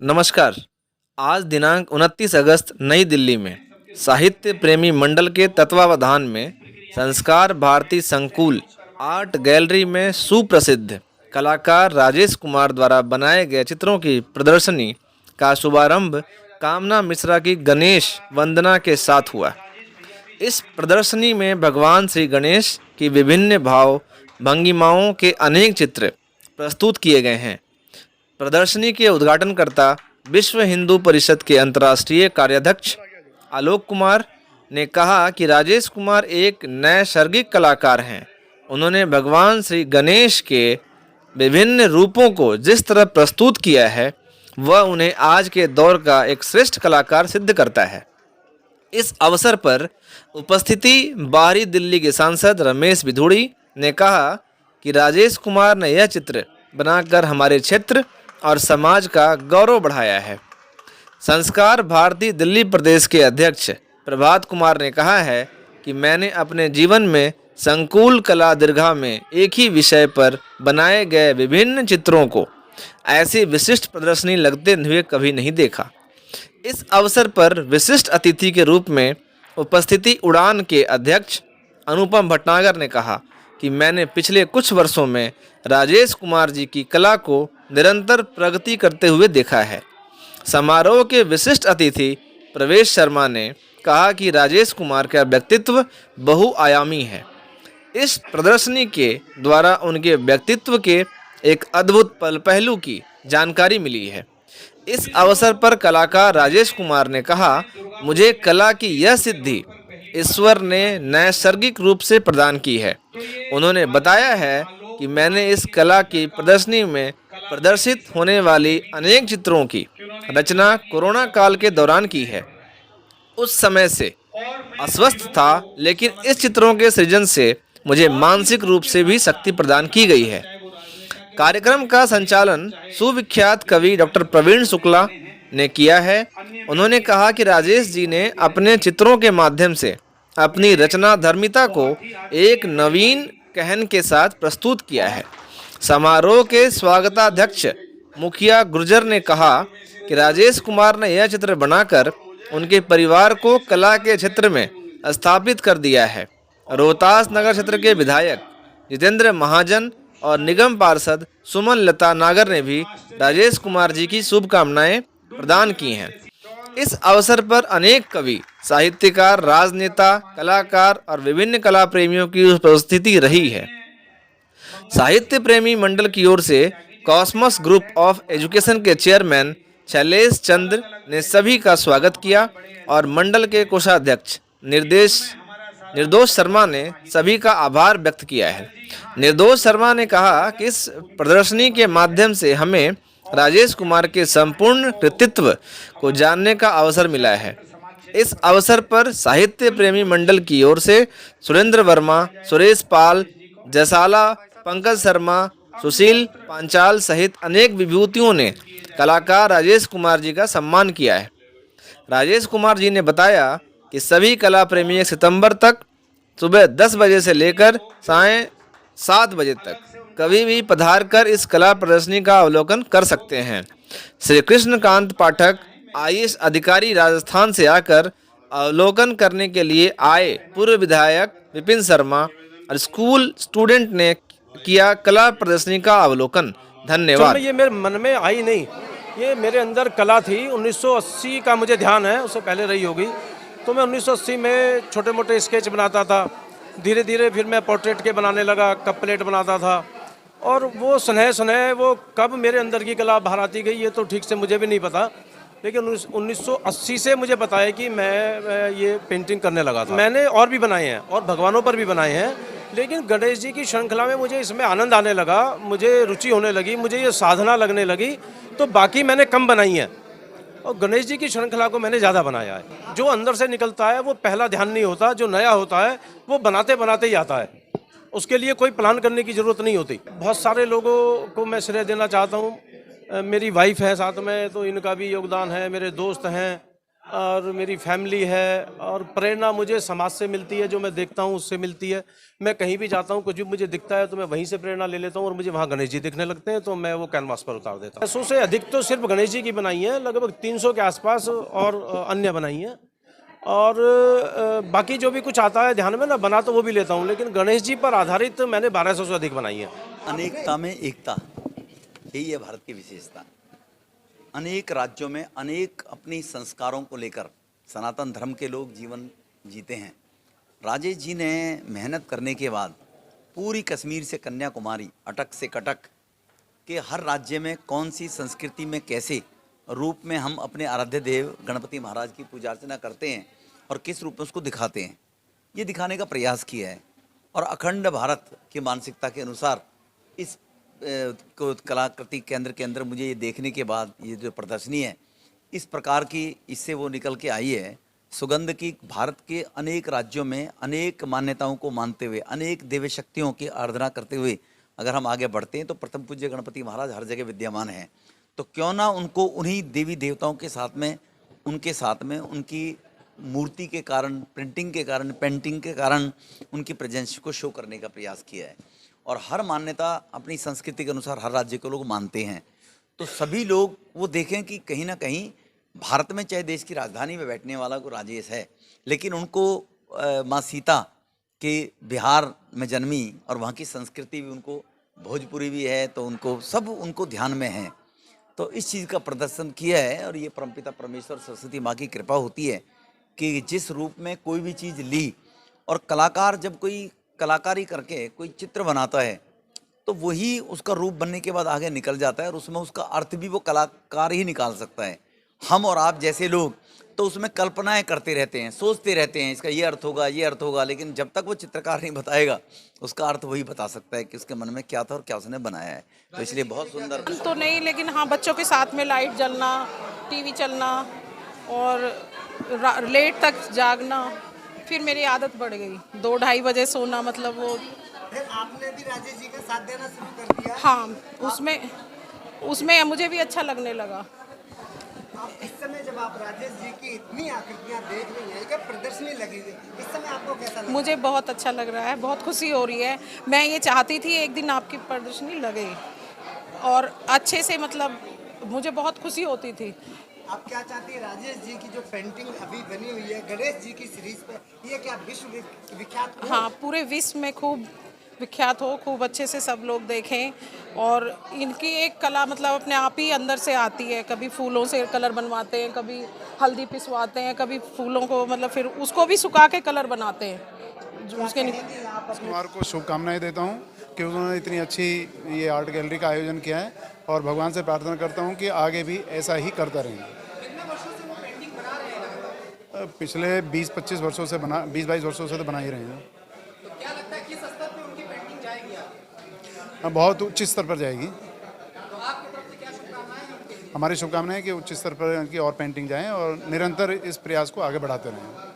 नमस्कार। आज दिनांक 29 अगस्त नई दिल्ली में साहित्य प्रेमी मंडल के तत्वावधान में संस्कार भारती संकुल आर्ट गैलरी में सुप्रसिद्ध कलाकार राजेश कुमार द्वारा बनाए गए चित्रों की प्रदर्शनी का शुभारंभ कामना मिश्रा की गणेश वंदना के साथ हुआ। इस प्रदर्शनी में भगवान श्री गणेश की विभिन्न भाव भंगिमाओं के अनेक चित्र प्रस्तुत किए गए हैं। प्रदर्शनी के उद्घाटनकर्ता विश्व हिंदू परिषद के अंतर्राष्ट्रीय कार्याध्यक्ष आलोक कुमार ने कहा कि राजेश कुमार एक नैसर्गिक कलाकार हैं। उन्होंने भगवान श्री गणेश के विभिन्न रूपों को जिस तरह प्रस्तुत किया है वह उन्हें आज के दौर का एक श्रेष्ठ कलाकार सिद्ध करता है। इस अवसर पर उपस्थिति बाहरी दिल्ली के सांसद रमेश बिधूड़ी ने कहा कि राजेश कुमार ने यह चित्र बनाकर हमारे क्षेत्र और समाज का गौरव बढ़ाया है। संस्कार भारती दिल्ली प्रदेश के अध्यक्ष प्रभात कुमार ने कहा है कि मैंने अपने जीवन में संकुल कला दीर्घा में एक ही विषय पर बनाए गए विभिन्न चित्रों को ऐसी विशिष्ट प्रदर्शनी लगते हुए कभी नहीं देखा। इस अवसर पर विशिष्ट अतिथि के रूप में उपस्थिति उड़ान के अध्यक्ष अनुपम भटनागर ने कहा कि मैंने पिछले कुछ वर्षों में राजेश कुमार जी की कला को निरंतर प्रगति करते हुए देखा है। समारोह के विशिष्ट अतिथि प्रवेश शर्मा ने कहा कि राजेश कुमार का व्यक्तित्व बहुआयामी है। इस प्रदर्शनी के द्वारा उनके व्यक्तित्व के एक अद्भुत पहलू की जानकारी मिली है। इस अवसर पर कलाकार राजेश कुमार ने कहा, मुझे कला की यह सिद्धि ईश्वर ने नैसर्गिक रूप से प्रदान की है। उन्होंने बताया है कि मैंने इस कला की प्रदर्शनी में प्रदर्शित होने वाली अनेक चित्रों की रचना कोरोना काल के दौरान की है। उस समय से अस्वस्थ था, लेकिन इस चित्रों के सृजन से मुझे मानसिक रूप से भी शक्ति प्रदान की गई है। कार्यक्रम का संचालन सुविख्यात कवि डॉक्टर प्रवीण शुक्ला ने किया है। उन्होंने कहा कि राजेश जी ने अपने चित्रों के माध्यम से अपनी रचना धर्मिता को एक नवीन कहन के साथ प्रस्तुत किया है। समारोह के स्वागताध्यक्ष मुखिया गुर्जर ने कहा कि राजेश कुमार ने यह चित्र बनाकर उनके परिवार को कला के क्षेत्र में स्थापित कर दिया है। रोहतास नगर क्षेत्र के विधायक जितेंद्र महाजन और निगम पार्षद सुमन लता नागर ने भी राजेश कुमार जी की शुभकामनाएं प्रदान की हैं। इस अवसर पर अनेक कवि, साहित्यकार, राजनेता, कलाकार और विभिन्न कला प्रेमियों की उपस्थिति रही है। साहित्य प्रेमी मंडल की ओर से कॉस्मस ग्रुप ऑफ एजुकेशन के चेयरमैन शैलेश चंद्र ने सभी का स्वागत किया और मंडल के कोषाध्यक्ष निर्दोष शर्मा ने सभी का आभार व्यक्त किया है। निर्दोष शर्मा ने कहा कि इस प्रदर्शनी के माध्यम से हमें राजेश कुमार के संपूर्ण कृतित्व को जानने का अवसर मिला है। इस अवसर पर साहित्य प्रेमी मंडल की ओर से सुरेंद्र वर्मा, सुरेश पाल, जसाला, पंकज शर्मा, सुशील पांचाल सहित अनेक विभूतियों ने कलाकार राजेश कुमार जी का सम्मान किया है। राजेश कुमार जी ने बताया कि सभी कला प्रेमी 1 सितंबर तक सुबह 10 बजे से लेकर सायं 7 बजे तक कभी भी पधार कर इस कला प्रदर्शनी का अवलोकन कर सकते हैं। श्री कृष्णकांत पाठक आईएएस अधिकारी राजस्थान से आकर अवलोकन करने के लिए आए पूर्व विधायक विपिन शर्मा और स्कूल स्टूडेंट ने किया कला प्रदर्शनी का अवलोकन। धन्यवाद। ये मेरे मन में आई नहीं, ये मेरे अंदर कला थी। 1980 का मुझे ध्यान है, उससे पहले रही होगी। तो मैं 1980 में छोटे मोटे स्केच बनाता था। धीरे धीरे फिर मैं पोर्ट्रेट के बनाने लगा, कप प्लेट बनाता था। और वो सुनह वो कब मेरे अंदर की कला बाहर आती गई ये तो ठीक से मुझे भी नहीं पता, लेकिन 1980 से मुझे पता है कि मैं ये पेंटिंग करने लगा था। मैंने और भी बनाए हैं और भगवानों पर भी बनाए हैं, लेकिन गणेश जी की श्रृंखला में मुझे इसमें आनंद आने लगा, मुझे रुचि होने लगी, मुझे ये साधना लगने लगी, तो बाकी मैंने कम बनाई हैं और गणेश जी की श्रृंखला को मैंने ज़्यादा बनाया है। जो अंदर से निकलता है वो पहला ध्यान नहीं होता, जो नया होता है वो बनाते बनाते ही आता है। उसके लिए कोई प्लान करने की ज़रूरत नहीं होती। बहुत सारे लोगों को मैं श्रेय देना चाहता हूँ। मेरी वाइफ है साथ में, तो इनका भी योगदान है। मेरे दोस्त हैं, और मेरी फैमिली है, और प्रेरणा मुझे समाज से मिलती है, जो मैं देखता हूँ उससे मिलती है। मैं कहीं भी जाता हूँ, कुछ भी मुझे दिखता है तो मैं वहीं से प्रेरणा ले लेता हूँ, और मुझे वहाँ गणेश जी दिखने लगते हैं तो मैं वो कैनवास पर उतार देता हूँ। 100 से अधिक तो सिर्फ गणेश जी की बनाई है, लगभग 300 के आसपास और अन्य बनाई हैं। और बाकी जो भी कुछ आता है ध्यान में ना, बना तो वो भी लेता हूँ, लेकिन गणेश जी पर आधारित मैंने 1200 से अधिक बनाई है। अनेकता में एकता, यही है भारत की विशेषता। अनेक राज्यों में अनेक अपनी संस्कारों को लेकर सनातन धर्म के लोग जीवन जीते हैं। राजेश जी ने मेहनत करने के बाद पूरी कश्मीर से कन्याकुमारी, अटक से कटक के हर राज्य में कौन सी संस्कृति में कैसे रूप में हम अपने आराध्य देव गणपति महाराज की पूजा अर्चना करते हैं और किस रूप में उसको दिखाते हैं, ये दिखाने का प्रयास किया है। और अखंड भारत की मानसिकता के अनुसार इस कलाकृति केंद्र के अंदर मुझे ये देखने के बाद ये जो प्रदर्शनी है इस प्रकार की, इससे वो निकल के आई है सुगंध की। भारत के अनेक राज्यों में अनेक मान्यताओं को मानते हुए, अनेक देवी शक्तियों की आराधना करते हुए अगर हम आगे बढ़ते हैं तो प्रथम पूज्य गणपति महाराज हर जगह विद्यमान हैं। तो क्यों ना उनको उन्हीं देवी देवताओं के साथ में, उनकी मूर्ति के कारण, प्रिंटिंग के कारण, पेंटिंग के कारण उनकी प्रेजेंस को शो करने का प्रयास किया है। और हर मान्यता अपनी संस्कृति के अनुसार हर राज्य के लोग मानते हैं। तो सभी लोग वो देखें कि कहीं ना कहीं भारत में, चाहे देश की राजधानी में बैठने वाला को राजेश है, लेकिन उनको माँ सीता के बिहार में जन्मी और वहाँ की संस्कृति भी उनको भोजपुरी भी है, तो उनको सब उनको ध्यान में है। तो इस चीज़ का प्रदर्शन किया है। और ये परमपिता परमेश्वर सरस्वती माँ की कृपा होती है कि जिस रूप में कोई भी चीज़ ली, और कलाकार जब कोई कलाकारी करके कोई चित्र बनाता है तो वही उसका रूप बनने के बाद आगे निकल जाता है, और उसमें उसका अर्थ भी वो कलाकार ही निकाल सकता है। हम और आप जैसे लोग तो उसमें कल्पनाएं करते रहते हैं, सोचते रहते हैं इसका ये अर्थ होगा, ये अर्थ होगा, लेकिन जब तक वो चित्रकार नहीं बताएगा उसका अर्थ वही बता सकता है कि उसके मन में क्या था और क्या उसने बनाया है। तो इसलिए बहुत सुंदर तो नहीं, लेकिन हाँ, बच्चों के साथ में लाइट जलना, टीवी चलना और लेट तक जागना, फिर मेरी आदत बढ़ गई 2-2:30 बजे सोना, मतलब वो। फिर आपने भी राजेश जी का साथ देना शुरू कर दिया? हाँ, उसमें मुझे भी अच्छा लगने लगा। आप इस समय जब आप राजेश जी की इतनी आकृतियां देख रही हैं, एक प्रदर्शनी लगी हुई, इस समय आपको कैसा लग? मुझे बहुत अच्छा लग रहा है, बहुत खुशी हो रही है। मैं ये चाहती थी एक दिन आपकी प्रदर्शनी लगे और अच्छे से, मतलब मुझे बहुत खुशी होती थी। आप क्या चाहती है, राजेश जी की जो पेंटिंग अभी बनी हुई है गणेश जी की सीरीज पे, ये क्या विश्व विख्यात हो? हाँ, पूरे विश्व में खूब विख्यात हो, खूब अच्छे से सब लोग देखें। और इनकी एक कला मतलब अपने आप ही अंदर से आती है। कभी फूलों से कलर बनवाते हैं, कभी हल्दी पिसवाते हैं, कभी फूलों को मतलब फिर उसको भी सुखा के कलर बनाते हैं। जो उसके कुमार को शुभकामनाएं देता हूं कि उन्होंने इतनी अच्छी ये आर्ट गैलरी का आयोजन किया है, और भगवान से प्रार्थना करता हूं कि आगे भी ऐसा ही करता रहें। पिछले 20-25 वर्षों से 20-22 वर्षों से तो बना ही रहे हैं। तो क्या लगता है किस स्तर पे उनकी पेंटिंग जाएगी? बहुत उच्च स्तर पर जाएगी। तो आपकी तरफ से क्या शुभकामनाएं हैं उनके लिए? हमारी शुभकामनाएं है कि उच्च स्तर पर उनकी और पेंटिंग जाएं और निरंतर इस प्रयास को आगे बढ़ाते रहें।